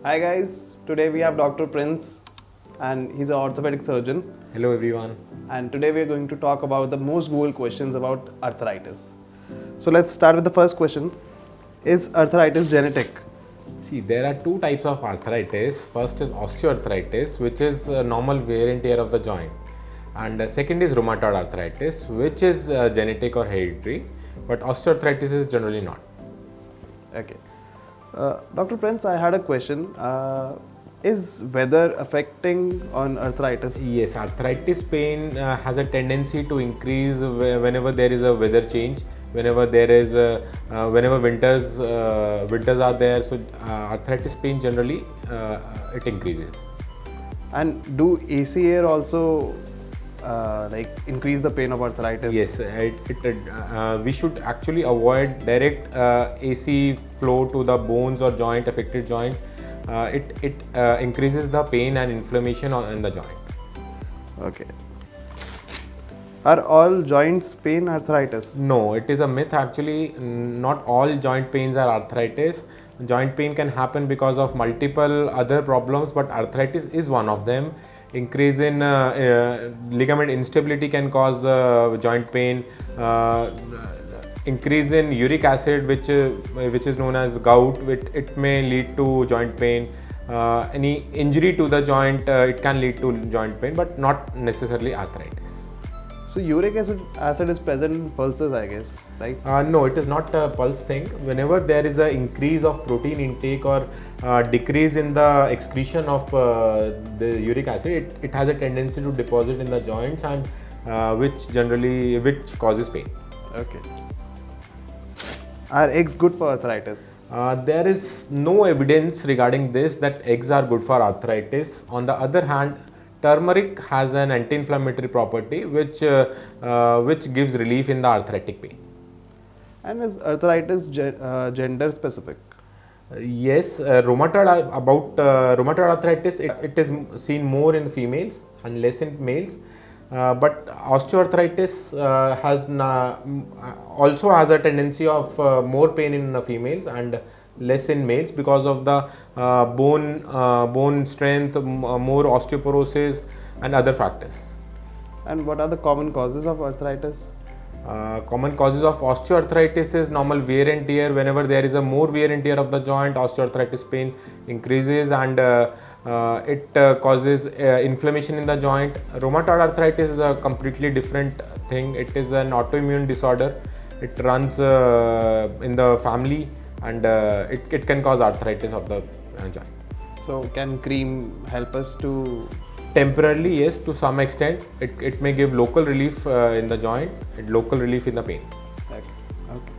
Hi guys, today we have Dr. Prince and he's an orthopedic surgeon, Hello everyone. and today we are going to talk about the most Googled questions about arthritis. So let's start with the first question. Is arthritis genetic? See, there are two types of arthritis. First is osteoarthritis, which is a normal wear and tear of the joint, and second is rheumatoid arthritis, which is genetic or hereditary, but osteoarthritis is generally not. Okay. Dr. Prince, I had a question. Is weather affecting on arthritis? Yes, arthritis pain has a tendency to increase whenever there is a weather change. Whenever there is whenever winters are there, so arthritis pain generally it increases. And do AC air also increase the pain of arthritis? Yes, we should actually avoid direct AC flow to the bones or affected joint. It increases the pain and inflammation in the joint. Okay. Are all joints pain arthritis? No, it is a myth actually. Not all joint pains are arthritis. Joint pain can happen because of multiple other problems, but arthritis is one of them. Increase in ligament instability can cause joint pain. Increase in uric acid, which is known as gout, it may lead to joint pain. Any injury to the joint, it can lead to joint pain, but not necessarily arthritis. So uric acid is present in pulses, I guess, right? No, it is not a pulse thing. Whenever there is an increase of protein intake or decrease in the excretion of the uric acid, it has a tendency to deposit in the joints, and which causes pain. Okay. Are eggs good for arthritis? There is no evidence regarding this that eggs are good for arthritis. On the other hand, turmeric has an anti-inflammatory property which gives relief in the arthritic pain. And is arthritis gender specific? Yes, rheumatoid arthritis, it is seen more in females and less in males. But osteoarthritis also has a tendency of more pain in females and less in males because of the bone strength, more osteoporosis and other factors. And what are the common causes of arthritis? Common causes of osteoarthritis is normal wear and tear. Whenever there is a more wear and tear of the joint, osteoarthritis pain increases, and it causes inflammation in the joint. Rheumatoid arthritis is a completely different thing. It is an autoimmune disorder. It runs in the family, and it can cause arthritis of the joint. So can cream help us to? Temporarily, yes, to some extent. It may give local relief in the joint, local relief in the pain. Okay.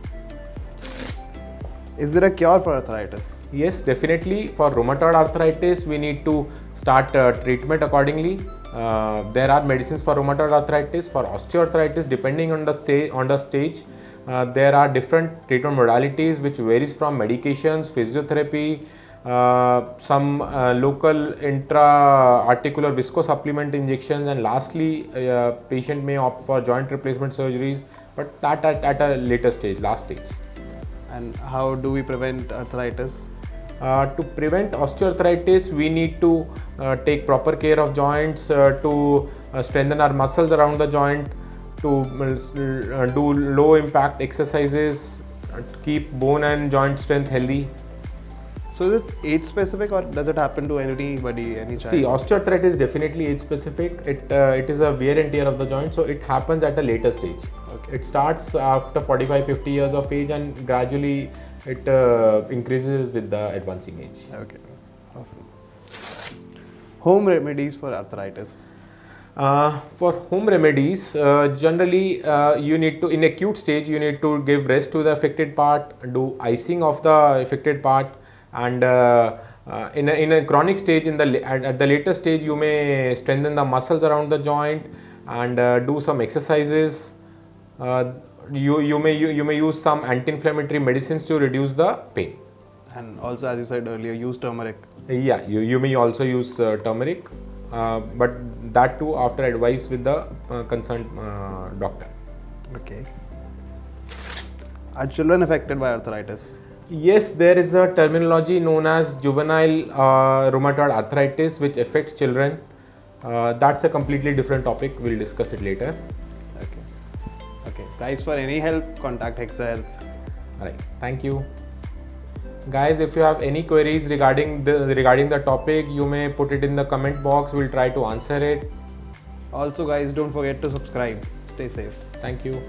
Is there a cure for arthritis? Yes, definitely. For rheumatoid arthritis, we need to start treatment accordingly. There are medicines for rheumatoid arthritis. For osteoarthritis, depending on the stage, there are different treatment modalities which varies from medications, physiotherapy, some local intra-articular viscosupplement injections, and lastly, patient may opt for joint replacement surgeries, but that at a later stage, last stage. And how do we prevent arthritis? To prevent osteoarthritis, we need to take proper care of joints, to strengthen our muscles around the joint, to do low impact exercises, keep bone and joint strength healthy. So is it age specific or does it happen to anybody, any child? See, osteoarthritis is definitely age specific. It is a wear and tear of the joint, so it happens at a later stage. Okay. It starts after 45-50 years of age, and gradually it increases with the advancing age. Okay, awesome. Home remedies for arthritis. For home remedies, generally you need to, in acute stage, you need to give rest to the affected part, do icing of the affected part, and in a chronic stage, at the later stage, you may strengthen the muscles around the joint and do some exercises. You may use some anti-inflammatory medicines to reduce the pain. And also, as you said earlier, use turmeric. Yeah, you may also use turmeric, but that too after advice with the concerned doctor. Okay. Are children affected by arthritis? Yes, there is a terminology known as juvenile rheumatoid arthritis, which affects children. That's a completely different topic. We'll discuss it later. Okay. Guys, for any help, contact HexaHealth. All right. Thank you. Guys, if you have any queries regarding the topic, you may put it in the comment box. We'll try to answer it. Also, guys, don't forget to subscribe. Stay safe. Thank you.